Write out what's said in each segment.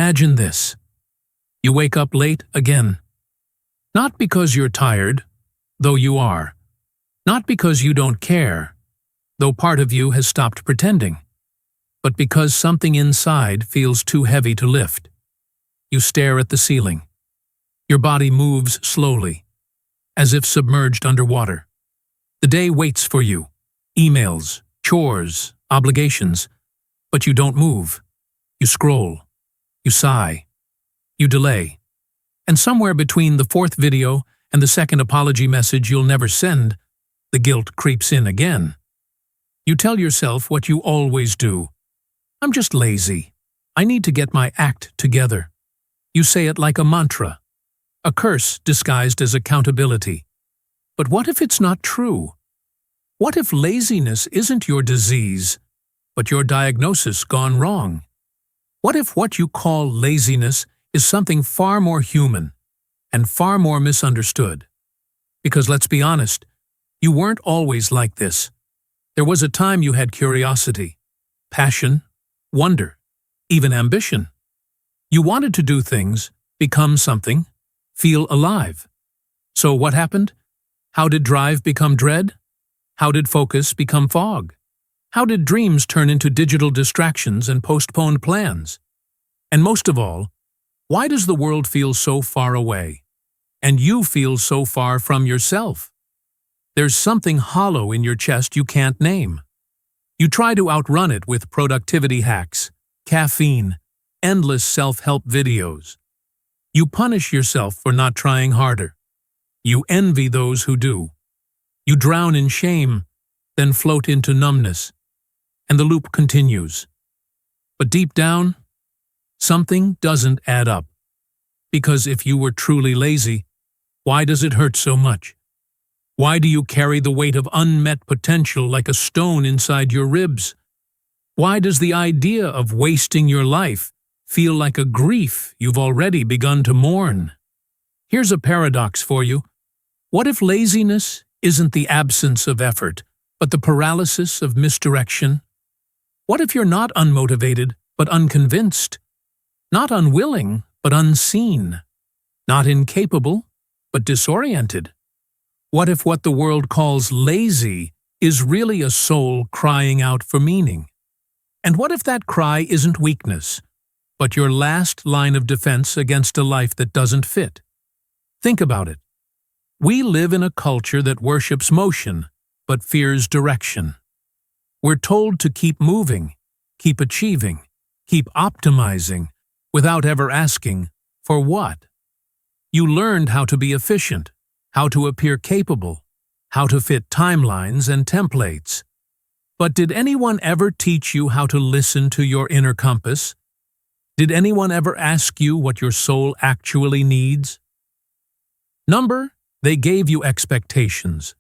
Imagine this. You wake up late again. Not because you're tired, though you are. Not because you don't care, though part of you has stopped pretending. But because something inside feels too heavy to lift. You stare at the ceiling. Your body moves slowly, as if submerged underwater. The day waits for you. Emails, chores, obligations. But you don't move. You scroll. You sigh. You delay. And somewhere between the fourth video and the second apology message you'll never send, the guilt creeps in again. You tell yourself what you always do. I'm just lazy. I need to get my act together. You say it like a mantra, a curse disguised as accountability. But what if it's not true? What if laziness isn't your disease, but your diagnosis gone wrong? What if what you call laziness is something far more human and far more misunderstood? Because let's be honest, you weren't always like this. There was a time you had curiosity, passion, wonder, even ambition. You wanted to do things, become something, feel alive. So what happened? How did drive become dread? How did focus become fog? How did dreams turn into digital distractions and postponed plans? And most of all, why does the world feel so far away? And you feel so far from yourself? There's something hollow in your chest you can't name. You try to outrun it with productivity hacks, caffeine, endless self-help videos. You punish yourself for not trying harder. You envy those who do. You drown in shame, then float into numbness. And the loop continues. But deep down, something doesn't add up. Because if you were truly lazy, why does it hurt so much? Why do you carry the weight of unmet potential like a stone inside your ribs? Why does the idea of wasting your life feel like a grief you've already begun to mourn? Here's a paradox for you. What if laziness isn't the absence of effort, but the paralysis of misdirection? What if you're not unmotivated, but unconvinced? Not unwilling, but unseen? Not incapable, but disoriented? What if what the world calls lazy is really a soul crying out for meaning? And what if that cry isn't weakness, but your last line of defense against a life that doesn't fit? Think about it. We live in a culture that worships motion, but fears direction. We're told to keep moving, keep achieving, keep optimizing, without ever asking, for what? You learned how to be efficient, how to appear capable, how to fit timelines and templates. But did anyone ever teach you how to listen to your inner compass? Did anyone ever ask you what your soul actually needs? They gave you expectations.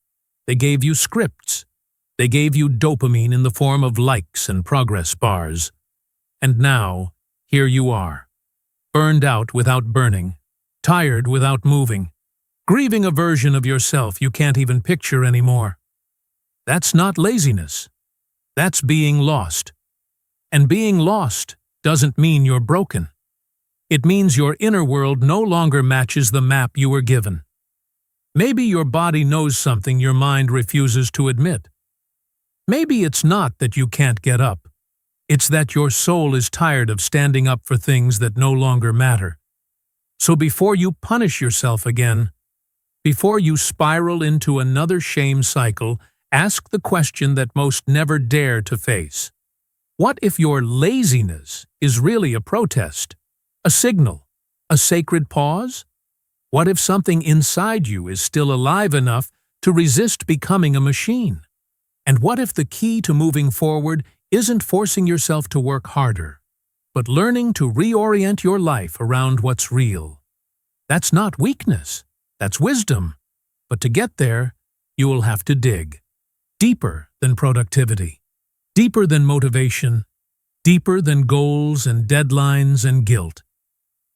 They gave you scripts. They gave you dopamine in the form of likes and progress bars. And now, here you are, burned out without burning, tired without moving, grieving a version of yourself you can't even picture anymore. That's not laziness. That's being lost. And being lost doesn't mean you're broken. It means your inner world no longer matches the map you were given. Maybe your body knows something your mind refuses to admit. Maybe it's not that you can't get up. It's that your soul is tired of standing up for things that no longer matter. So before you punish yourself again, before you spiral into another shame cycle, ask the question that most never dare to face. What if your laziness is really a protest, a signal, a sacred pause? What if something inside you is still alive enough to resist becoming a machine? And what if the key to moving forward isn't forcing yourself to work harder, but learning to reorient your life around what's real? That's not weakness, that's wisdom. But to get there, you will have to dig. Deeper than productivity, deeper than motivation, deeper than goals and deadlines and guilt.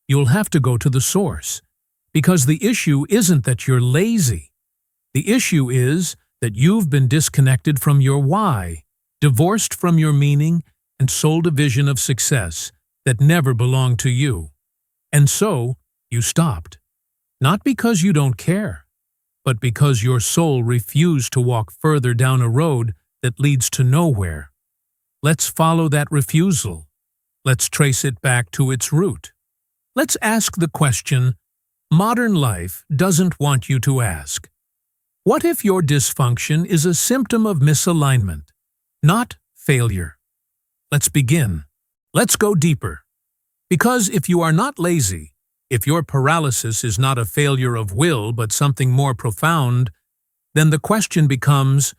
You'll have to go to the source. Because the issue isn't that you're lazy. The issue is that you've been disconnected from your why, divorced from your meaning, and sold a vision of success that never belonged to you. And so, you stopped. Not because you don't care, but because your soul refused to walk further down a road that leads to nowhere. Let's follow that refusal. Let's trace it back to its root. Let's ask the question modern life doesn't want you to ask. What if your dysfunction is a symptom of misalignment, not failure? Let's begin. Let's go deeper. Because if you are not lazy, if your paralysis is not a failure of will but something more profound, then the question becomes,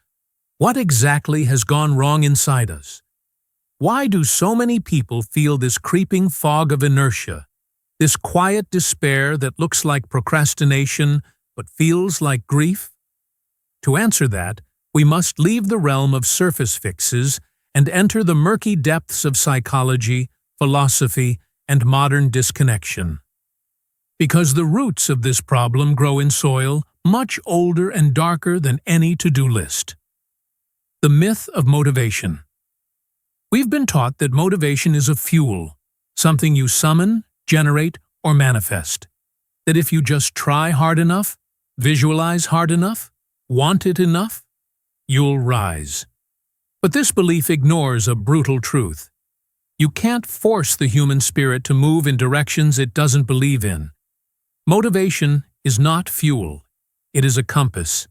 what exactly has gone wrong inside us? Why do so many people feel this creeping fog of inertia, this quiet despair that looks like procrastination but feels like grief? To answer that, we must leave the realm of surface fixes and enter the murky depths of psychology, philosophy, and modern disconnection. Because the roots of this problem grow in soil much older and darker than any to-do list. The myth of motivation. We've been taught that motivation is a fuel, something you summon, generate, or manifest. That if you just try hard enough, visualize hard enough, want it enough, you'll rise. But this belief ignores a brutal truth. You can't force the human spirit to move in directions it doesn't believe in. Motivation is not fuel. It is a compass.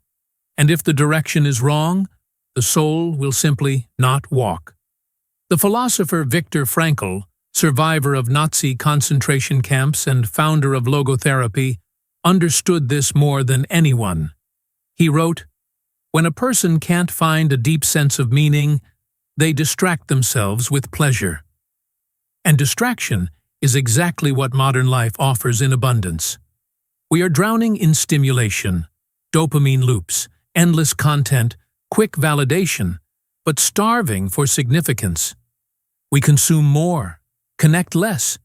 And if the direction is wrong, the soul will simply not walk. The philosopher Viktor Frankl, survivor of Nazi concentration camps and founder of logotherapy, understood this more than anyone. He wrote, "When a person can't find a deep sense of meaning, they distract themselves with pleasure." And distraction is exactly what modern life offers in abundance. We are drowning in stimulation, dopamine loops, endless content, quick validation, but starving for significance. We consume more, connect less.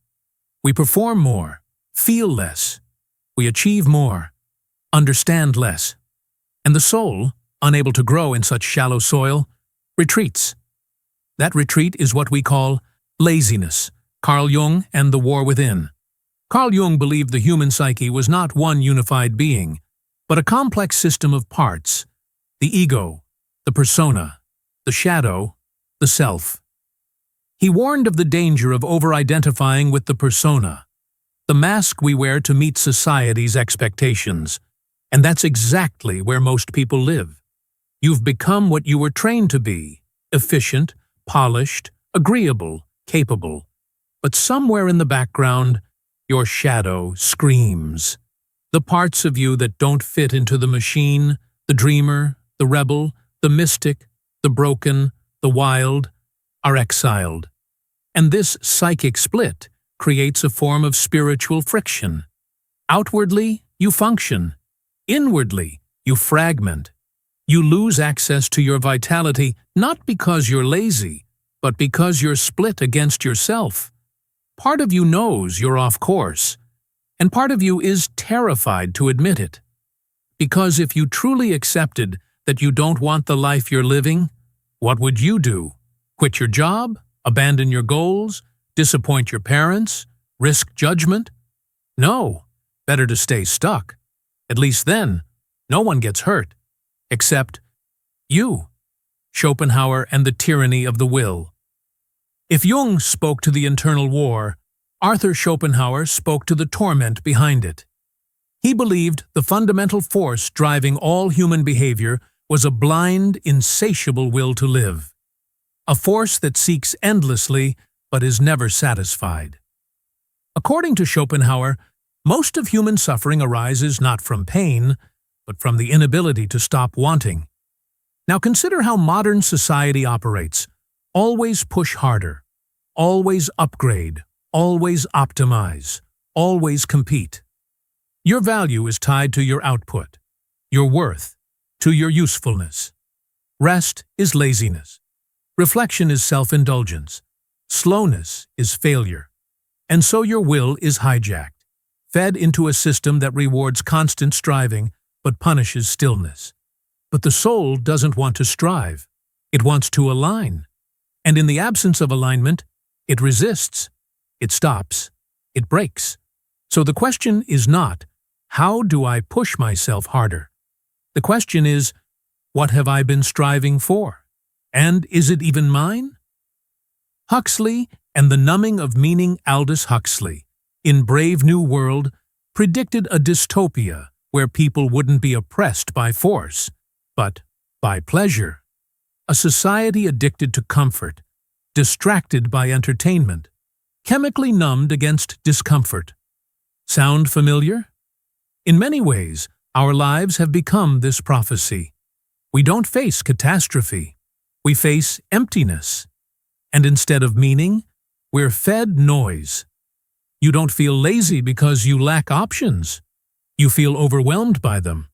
We perform more, feel less. We achieve more, understand less. And the soul, unable to grow in such shallow soil, retreats. That retreat is what we call laziness. Carl Jung and the War Within. Carl Jung believed the human psyche was not one unified being, but a complex system of parts: the ego, the persona, the shadow, the self. He warned of the danger of over-identifying with the persona, the mask we wear to meet society's expectations. And that's exactly where most people live. You've become what you were trained to be: efficient, polished, agreeable, capable. But somewhere in the background, your shadow screams. The parts of you that don't fit into the machine, the dreamer, the rebel, the mystic, the broken, the wild, are exiled. And this psychic split creates a form of spiritual friction. Outwardly, you function. Inwardly, you fragment. You lose access to your vitality not because you're lazy, but because you're split against yourself. Part of you knows you're off course, and part of you is terrified to admit it. Because if you truly accepted that you don't want the life you're living, what would you do? Quit your job? Abandon your goals? Disappoint your parents? Risk judgment? No, better to stay stuck. At least then, no one gets hurt. Except you. Schopenhauer and the tyranny of the will. If Jung spoke to the internal war, Arthur Schopenhauer spoke to the torment behind it. He believed the fundamental force driving all human behavior was a blind, insatiable will to live. A force that seeks endlessly but is never satisfied. According to Schopenhauer, most of human suffering arises not from pain, but from the inability to stop wanting. Now consider how modern society operates. Always push harder, always upgrade, always optimize, always compete. Your value is tied to your output, your worth, to your usefulness. Rest is laziness. Reflection is self-indulgence. Slowness is failure. And so your will is hijacked, fed into a system that rewards constant striving but punishes stillness. But the soul doesn't want to strive. It wants to align. And in the absence of alignment, it resists. it stops, it breaks. So the question is not, how do I push myself harder? The question is, what have I been striving for? And is it even mine? Huxley and the Numbing of Meaning. Aldous Huxley, in Brave New World, predicted a dystopia where people wouldn't be oppressed by force, but by pleasure. A society addicted to comfort, distracted by entertainment, chemically numbed against discomfort. Sound familiar? In many ways, our lives have become this prophecy. We don't face catastrophe. We face emptiness. And instead of meaning, we're fed noise. You don't feel lazy because you lack options. You feel overwhelmed by them.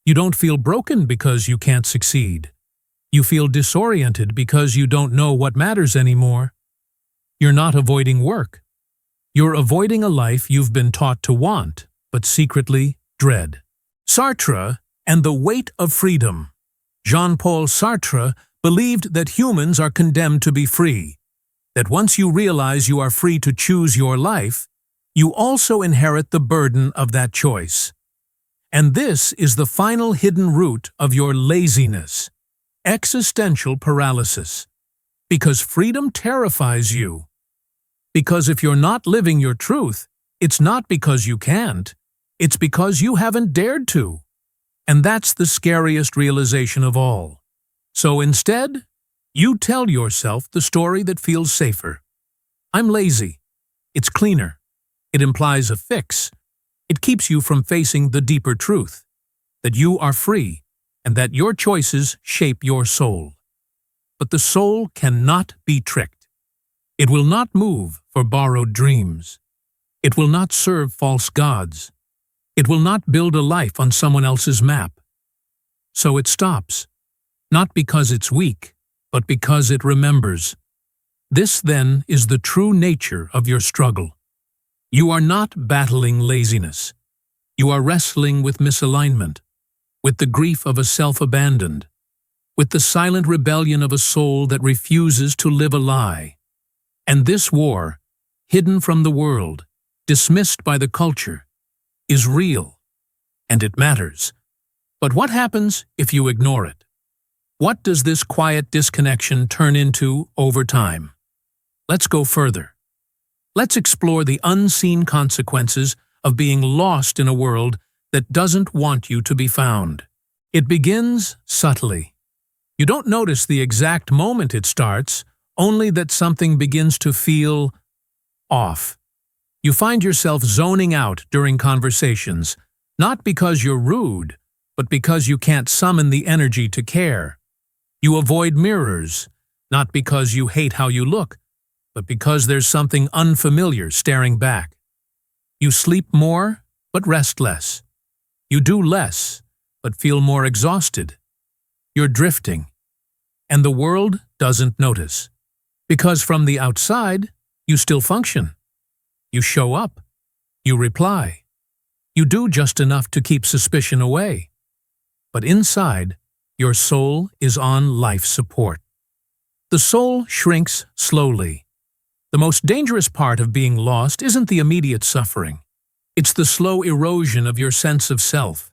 You don't feel broken because you can't succeed. You feel disoriented because you don't know what matters anymore. You're not avoiding work. You're avoiding a life you've been taught to want, but secretly dread. Sartre and the Weight of Freedom. Jean-Paul Sartre believed that humans are condemned to be free, that once you realize you are free to choose your life, you also inherit the burden of that choice. And this is the final hidden root of your laziness, existential paralysis. Because freedom terrifies you. Because if you're not living your truth, it's not because you can't, it's because you haven't dared to. And that's the scariest realization of all. So instead, you tell yourself the story that feels safer. I'm lazy. It's cleaner. It implies a fix. It keeps you from facing the deeper truth, that you are free and that your choices shape your soul. But the soul cannot be tricked. It will not move for borrowed dreams. It will not serve false gods. It will not build a life on someone else's map. So it stops, not because it's weak, but because it remembers. This, then, is the true nature of your struggle. You are not battling laziness. You are wrestling with misalignment, with the grief of a self abandoned, with the silent rebellion of a soul that refuses to live a lie. And this war, hidden from the world, dismissed by the culture, is real, and it matters. But what happens if you ignore it? What does this quiet disconnection turn into over time? Let's go further. Let's explore the unseen consequences of being lost in a world that doesn't want you to be found. It begins subtly. You don't notice the exact moment it starts, only that something begins to feel off. You find yourself zoning out during conversations, not because you're rude, but because you can't summon the energy to care. You avoid mirrors, not because you hate how you look, but because there's something unfamiliar staring back. You sleep more, but rest less. You do less, but feel more exhausted. You're drifting, and the world doesn't notice. Because from the outside, you still function. You show up. You reply. You do just enough to keep suspicion away. But inside, your soul is on life support. The soul shrinks slowly. The most dangerous part of being lost isn't the immediate suffering. It's the slow erosion of your sense of self.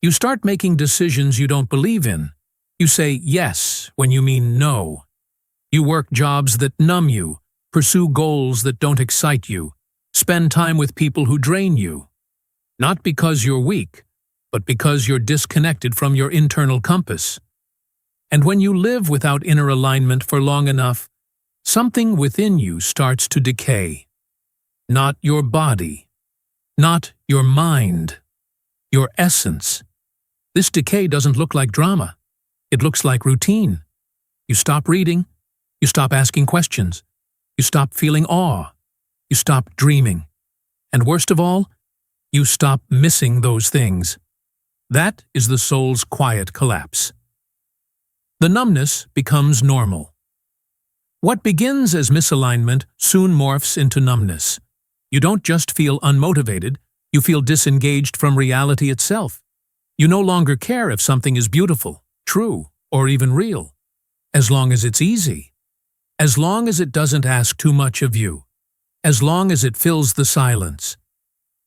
You start making decisions you don't believe in. You say yes when you mean no. You work jobs that numb you, pursue goals that don't excite you, spend time with people who drain you. Not because you're weak, but because you're disconnected from your internal compass. And when you live without inner alignment for long enough, something within you starts to decay. Not your body, not your mind, your essence. This decay doesn't look like drama. It looks like routine. You stop reading. You stop asking questions. You stop feeling awe. You stop dreaming. And worst of all, you stop missing those things. That is the soul's quiet collapse. The numbness becomes normal. What begins as misalignment soon morphs into numbness. You don't just feel unmotivated, you feel disengaged from reality itself. You no longer care if something is beautiful, true, or even real. As long as it's easy. As long as it doesn't ask too much of you. as long as it fills the silence.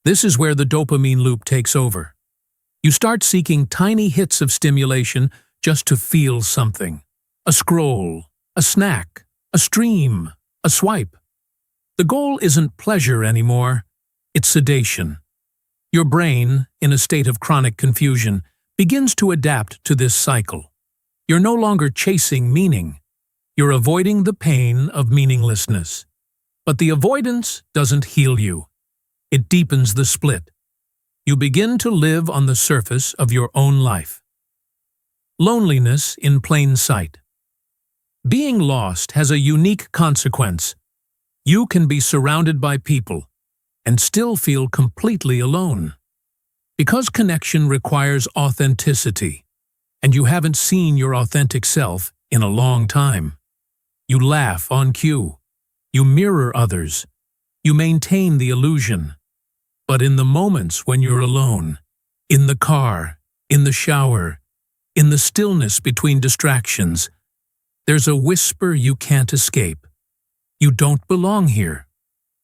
This is where the dopamine loop takes over. You start seeking tiny hits of stimulation just to feel something. A scroll, a snack, a stream, a swipe. The goal isn't pleasure anymore, it's sedation. Your brain, in a state of chronic confusion, begins to adapt to this cycle. You're no longer chasing meaning. You're avoiding the pain of meaninglessness. But the avoidance doesn't heal you. It deepens the split. You begin to live on the surface of your own life. Loneliness in plain sight. Being lost has a unique consequence. You can be surrounded by people and still feel completely alone. Because connection requires authenticity, and you haven't seen your authentic self in a long time. You laugh on cue. You mirror others. You maintain the illusion. But in the moments when you're alone, in the car, in the shower, in the stillness between distractions, there's a whisper you can't escape. You don't belong here.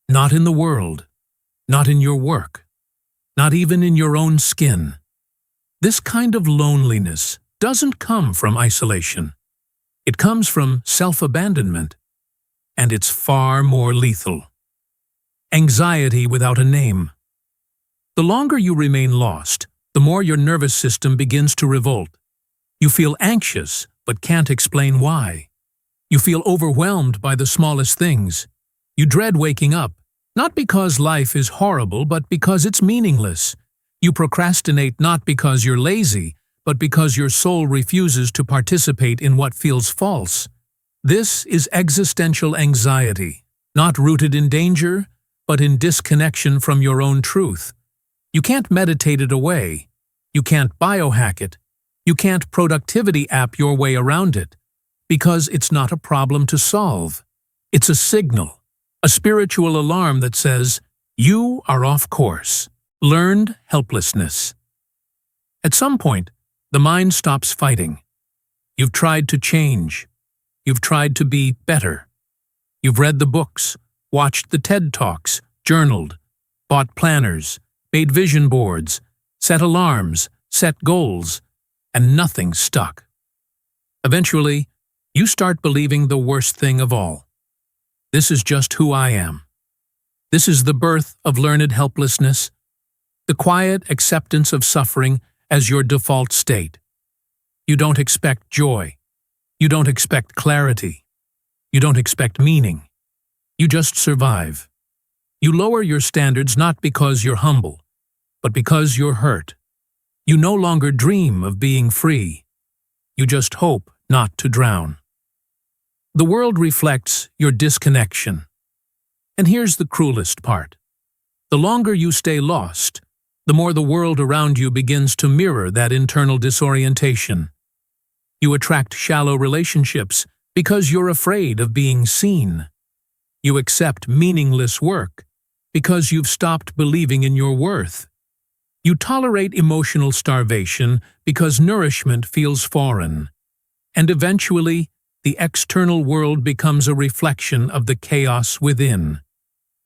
Not in the world. Not in your work. Not even in your own skin. This kind of loneliness doesn't come from isolation. It comes from self-abandonment. And it's far more lethal. Anxiety without a name. The longer you remain lost, the more your nervous system begins to revolt. You feel anxious, but can't explain why. You feel overwhelmed by the smallest things. You dread waking up, not because life is horrible, but because it's meaningless. You procrastinate not because you're lazy, but because your soul refuses to participate in what feels false. This is existential anxiety, not rooted in danger, but in disconnection from your own truth. You can't meditate it away. You can't biohack it. You can't productivity app your way around it, because it's not a problem to solve. It's a signal, a spiritual alarm that says, you are off course. Learned helplessness. At some point, the mind stops fighting. You've tried to change. You've tried to be better. You've read the books, watched the TED Talks, journaled, bought planners, made vision boards, set alarms, set goals, and nothing stuck. Eventually, you start believing the worst thing of all. This is just who I am. This is the birth of learned helplessness, the quiet acceptance of suffering as your default state. You don't expect joy. You don't expect clarity. You don't expect meaning. You just survive. You lower your standards not because you're humble, but because you're hurt. You no longer dream of being free. You just hope not to drown. The world reflects your disconnection. And here's the cruelest part. The longer you stay lost, the more the world around you begins to mirror that internal disorientation. You attract shallow relationships because you're afraid of being seen. You accept meaningless work because you've stopped believing in your worth. You tolerate emotional starvation because nourishment feels foreign. And eventually, the external world becomes a reflection of the chaos within.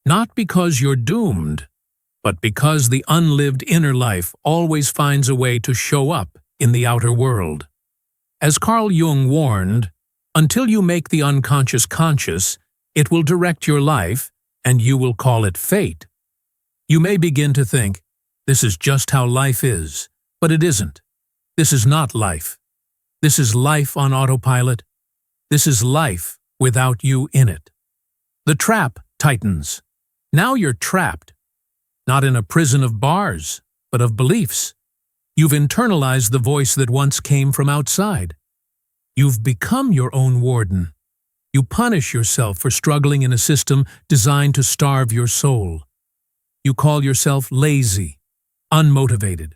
Not because you're doomed, but because the unlived inner life always finds a way to show up in the outer world. As Carl Jung warned, until you make the unconscious conscious, it will direct your life, and you will call it fate. You may begin to think, this is just how life is, but it isn't. This is not life. This is life on autopilot. This is life without you in it. The trap tightens. Now you're trapped, not in a prison of bars, but of beliefs. You've internalized the voice that once came from outside. You've become your own warden. You punish yourself for struggling in a system designed to starve your soul. You call yourself lazy, unmotivated,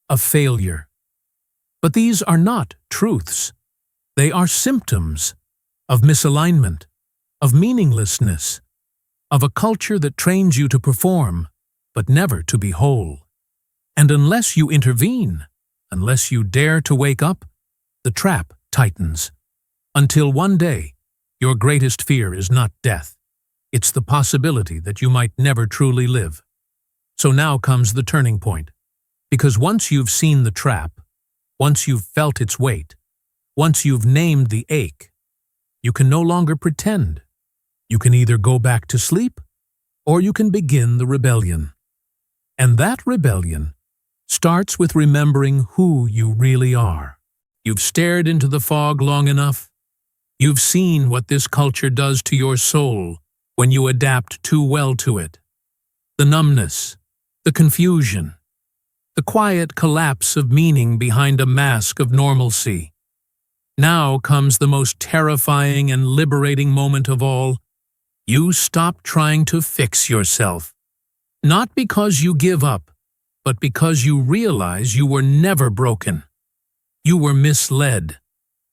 a failure. But these are not truths. They are symptoms of misalignment, of meaninglessness, of a culture that trains you to perform, but never to be whole. And unless you intervene, unless you dare to wake up, the trap tightens. Until one day, your greatest fear is not death. It's the possibility that you might never truly live. So now comes the turning point. Because once you've seen the trap, once you've felt its weight, once you've named the ache, you can no longer pretend. You can either go back to sleep, or you can begin the rebellion. And that rebellion starts with remembering who you really are. You've stared into the fog long enough. You've seen what this culture does to your soul when you adapt too well to it. The numbness, the confusion, the quiet collapse of meaning behind a mask of normalcy. Now comes the most terrifying and liberating moment of all. You stop trying to fix yourself. Not because you give up, but because you realize you were never broken. You were misled.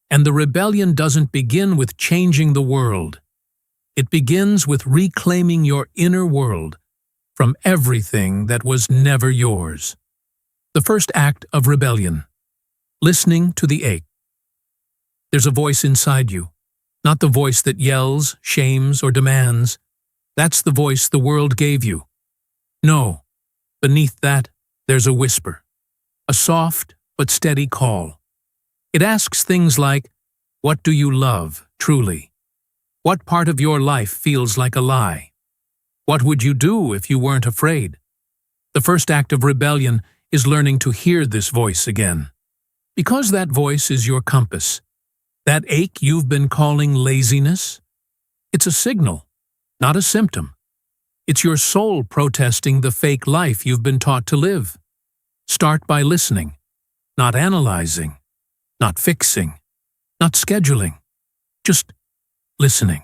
And the rebellion doesn't begin with changing the world. It begins with reclaiming your inner world from everything that was never yours. The first act of rebellion: listening to the ache. There's a voice inside you, not the voice that yells, shames, or demands. That's the voice the world gave you. No, beneath that, there's a whisper, a soft but steady call. It asks things like, what do you love, truly? What part of your life feels like a lie? What would you do if you weren't afraid? The first act of rebellion is learning to hear this voice again. Because that voice is your compass. That ache you've been calling laziness? It's a signal, not a symptom. It's your soul protesting the fake life you've been taught to live. Start by listening, not analyzing, not fixing, not scheduling, just listening.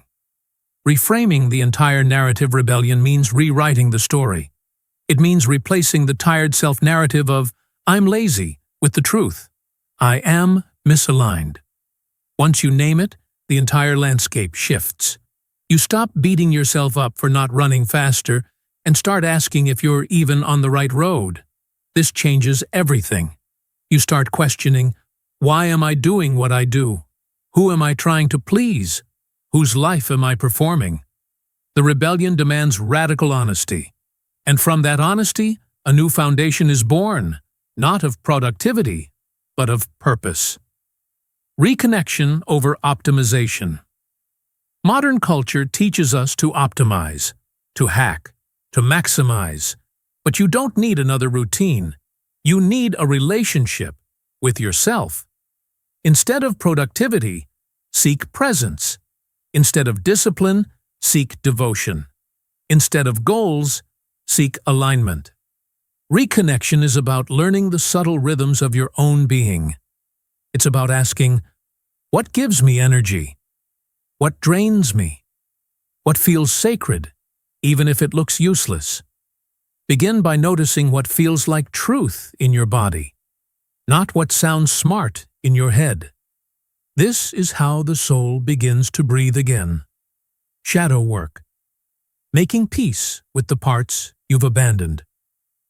Reframing the entire narrative rebellion means rewriting the story. It means replacing the tired self-narrative of, I'm lazy, with the truth. I am misaligned. Once you name it, the entire landscape shifts. You stop beating yourself up for not running faster and start asking if you're even on the right road. This changes everything. You start questioning, why am I doing what I do? Who am I trying to please? Whose life am I performing? The rebellion demands radical honesty. And from that honesty, a new foundation is born, not of productivity, but of purpose. Reconnection over optimization. Modern culture teaches us to optimize, to hack, to maximize. But you don't need another routine. You need a relationship with yourself. Instead of productivity, seek presence. Instead of discipline, seek devotion. Instead of goals, seek alignment. Reconnection is about learning the subtle rhythms of your own being. It's about asking, what gives me energy? What drains me? What feels sacred, even if it looks useless? Begin by noticing what feels like truth in your body, not what sounds smart in your head. This is how the soul begins to breathe again. Shadow work. Making peace with the parts you've abandoned.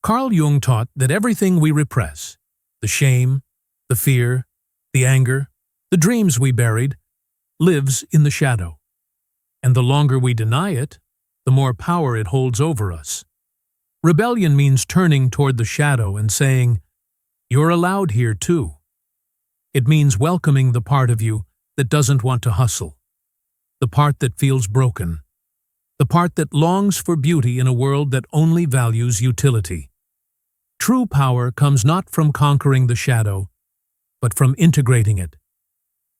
Carl Jung taught that everything we repress, the shame, the fear, the anger, the dreams we buried, lives in the shadow. And the longer we deny it, the more power it holds over us. Rebellion means turning toward the shadow and saying, you're allowed here too. It means welcoming the part of you that doesn't want to hustle, the part that feels broken, the part that longs for beauty in a world that only values utility. True power comes not from conquering the shadow, but from integrating it.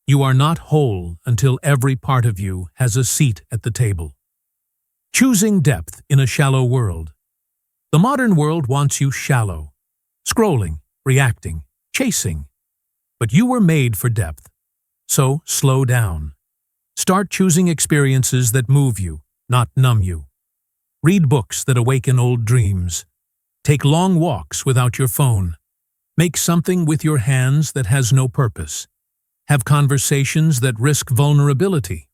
You are not whole until every part of you has a seat at the table. Choosing depth in a shallow world. The modern world wants you shallow, scrolling, reacting, chasing. But you were made for depth. So slow down. Start choosing experiences that move you, not numb you. Read books that awaken old dreams. Take long walks without your phone. Make something with your hands that has no purpose. Have conversations that risk vulnerability.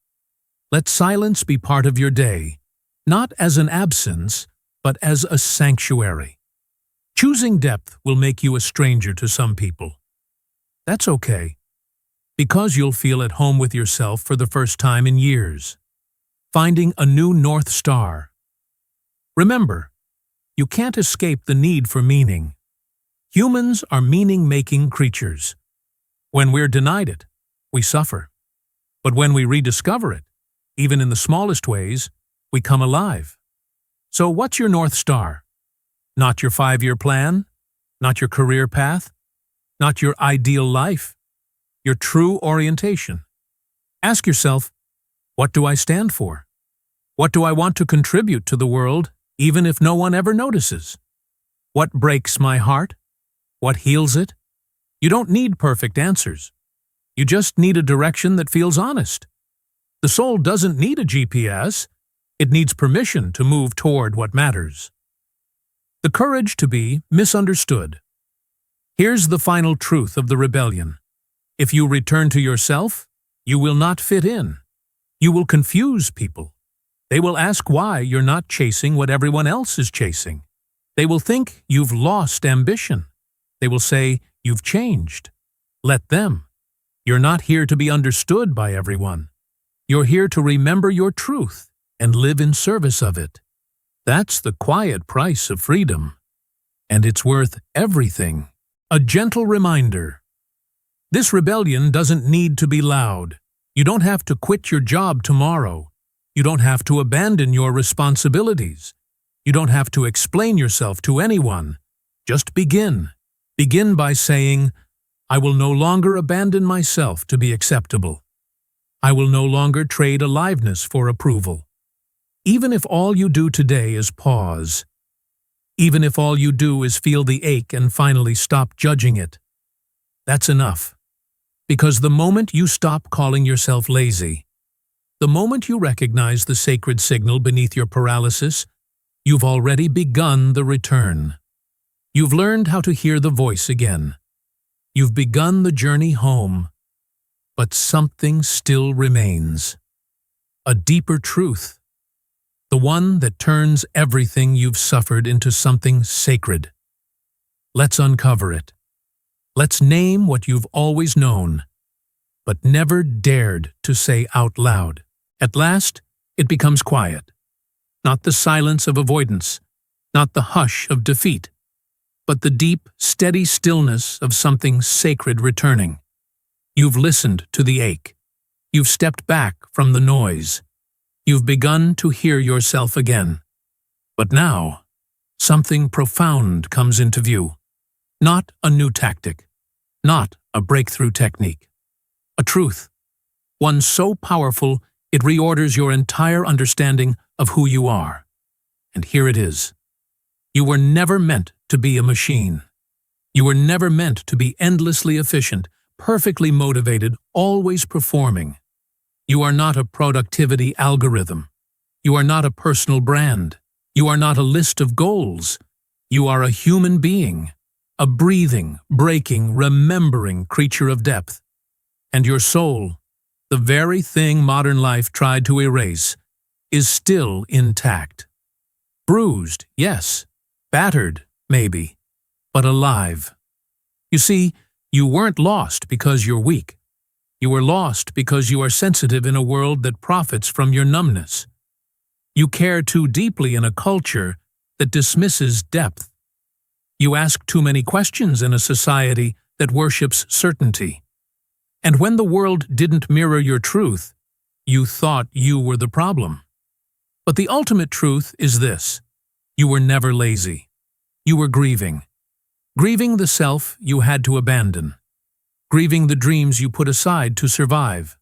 Let silence be part of your day, not as an absence, but as a sanctuary. Choosing depth will make you a stranger to some people. That's okay, because you'll feel at home with yourself for the first time in years. Finding a new North Star. Remember, you can't escape the need for meaning. Humans are meaning-making creatures. When we're denied it, we suffer. But when we rediscover it, even in the smallest ways, we come alive. So what's your North Star? Not your 5-year plan? Not your career path? Not your ideal life? Your true orientation. Ask yourself, what do I stand for? What do I want to contribute to the world, even if no one ever notices? What breaks my heart? What heals it? You don't need perfect answers. You just need a direction that feels honest. The soul doesn't need a GPS. It needs permission to move toward what matters. The courage to be misunderstood. Here's the final truth of the rebellion. If you return to yourself, you will not fit in. You will confuse people. They will ask why you're not chasing what everyone else is chasing. They will think you've lost ambition. They will say you've changed. Let them. You're not here to be understood by everyone. You're here to remember your truth and live in service of it. That's the quiet price of freedom. And it's worth everything. A gentle reminder. This rebellion doesn't need to be loud. You don't have to quit your job tomorrow. You don't have to abandon your responsibilities. You don't have to explain yourself to anyone. Just begin. Begin by saying, I will no longer abandon myself to be acceptable. I will no longer trade aliveness for approval. Even if all you do today is pause. Even if all you do is feel the ache and finally stop judging it. That's enough. Because the moment you stop calling yourself lazy, the moment you recognize the sacred signal beneath your paralysis, you've already begun the return. You've learned how to hear the voice again. You've begun the journey home. But something still remains. A deeper truth. The one that turns everything you've suffered into something sacred. Let's uncover it. Let's name what you've always known, but never dared to say out loud. At last, it becomes quiet. Not the silence of avoidance, not the hush of defeat, but the deep, steady stillness of something sacred returning. You've listened to the ache. You've stepped back from the noise. You've begun to hear yourself again. But now, something profound comes into view. Not a new tactic, not a breakthrough technique. A truth, one so powerful it reorders your entire understanding of who you are. And here it is. You were never meant to be a machine. You were never meant to be endlessly efficient, perfectly motivated, always performing. You are not a productivity algorithm. You are not a personal brand. You are not a list of goals. You are a human being. A breathing, breaking, remembering creature of depth. And your soul, the very thing modern life tried to erase, is still intact. Bruised, yes. Battered, maybe. But alive. You see, you weren't lost because you're weak. You were lost because you are sensitive in a world that profits from your numbness. You care too deeply in a culture that dismisses depth. You ask too many questions in a society that worships certainty. And when the world didn't mirror your truth, you thought you were the problem. But the ultimate truth is this. You were never lazy. You were grieving. Grieving the self you had to abandon. Grieving the dreams you put aside to survive.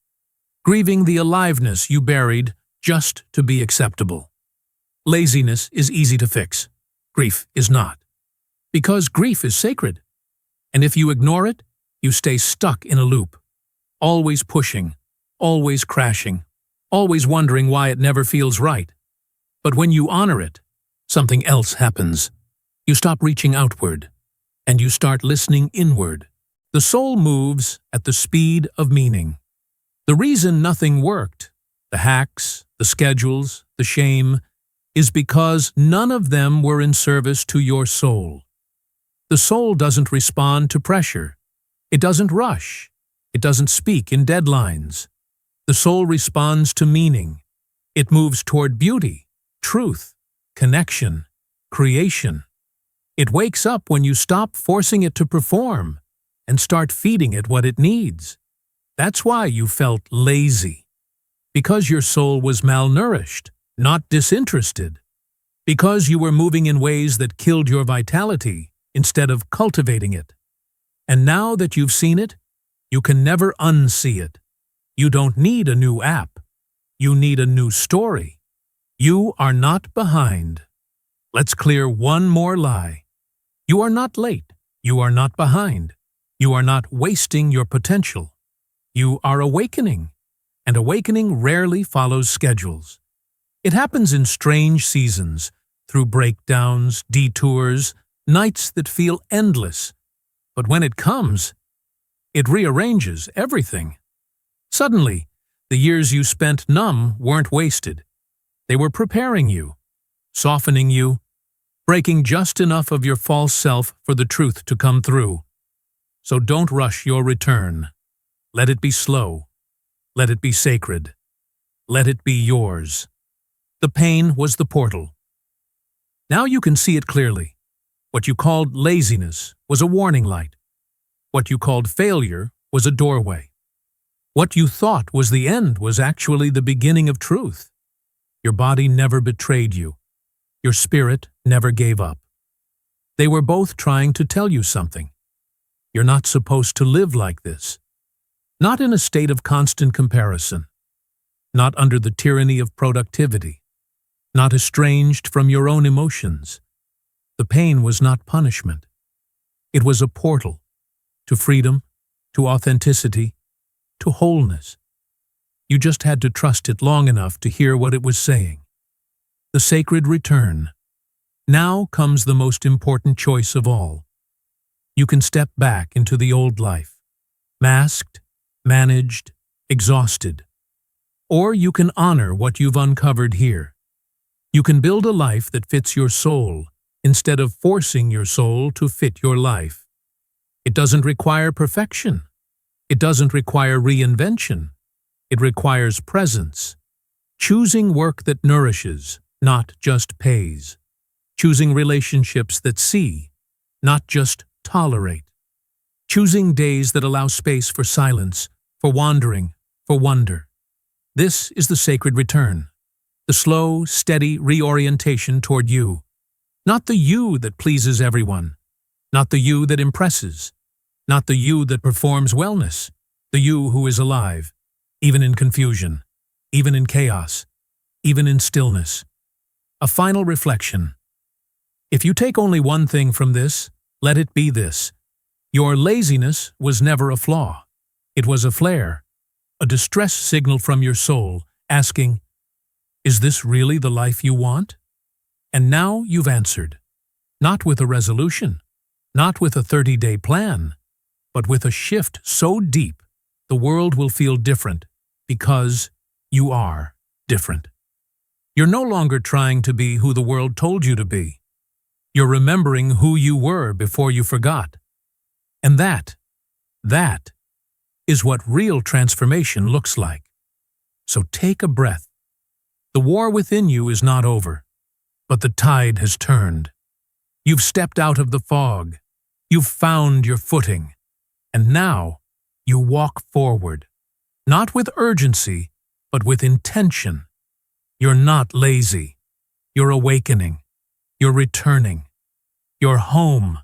Grieving the aliveness you buried just to be acceptable. Laziness is easy to fix. Grief is not. Because grief is sacred. And if you ignore it, you stay stuck in a loop. Always pushing, always crashing, always wondering why it never feels right. But when you honor it, something else happens. You stop reaching outward, and you start listening inward. The soul moves at the speed of meaning. The reason nothing worked, the hacks, the schedules, the shame, is because none of them were in service to your soul. The soul doesn't respond to pressure. It doesn't rush. It doesn't speak in deadlines. The soul responds to meaning. It moves toward beauty, truth, connection, creation. It wakes up when you stop forcing it to perform and start feeding it what it needs. That's why you felt lazy. Because your soul was malnourished, not disinterested. Because you were moving in ways that killed your vitality instead of cultivating it. And now that you've seen it, you can never unsee it. You don't need a new app. You need a new story. You are not behind. Let's clear one more lie. You are not late. You are not behind. You are not wasting your potential. You are awakening, and awakening rarely follows schedules. It happens in strange seasons, through breakdowns, detours, nights that feel endless. But when it comes, it rearranges everything. Suddenly, the years you spent numb weren't wasted. They were preparing you, softening you, breaking just enough of your false self for the truth to come through. So don't rush your return. Let it be slow. Let it be sacred. Let it be yours. The pain was the portal. Now you can see it clearly. What you called laziness was a warning light. What you called failure was a doorway. What you thought was the end was actually the beginning of truth. Your body never betrayed you. Your spirit never gave up. They were both trying to tell you something. You're not supposed to live like this. Not in a state of constant comparison. Not under the tyranny of productivity. Not estranged from your own emotions. The pain was not punishment. It was a portal to freedom, to authenticity, to wholeness. You just had to trust it long enough to hear what it was saying. The sacred return. Now comes the most important choice of all. You can step back into the old life, masked, managed, exhausted. Or you can honor what you've uncovered here. You can build a life that fits your soul instead of forcing your soul to fit your life. It doesn't require perfection. It doesn't require reinvention. It requires presence. Choosing work that nourishes, not just pays. Choosing relationships that see, not just tolerate. Choosing days that allow space for silence, for wandering, for wonder. This is the sacred return. The slow, steady reorientation toward you. Not the you that pleases everyone. Not the you that impresses. Not the you that performs wellness. The you who is alive, even in confusion, even in chaos, even in stillness. A final reflection. If you take only one thing from this, let it be this. Your laziness was never a flaw. It was a flare, a distress signal from your soul, asking, is this really the life you want? And now you've answered. Not with a resolution, not with a 30-day plan, but with a shift so deep the world will feel different because you are different. You're no longer trying to be who the world told you to be. You're remembering who you were before you forgot. And that is what real transformation looks like. So take a breath. The war within you is not over, but the tide has turned. You've stepped out of the fog. You've found your footing. And now you walk forward, not with urgency, but with intention. You're not lazy. You're awakening. You're returning. You're home.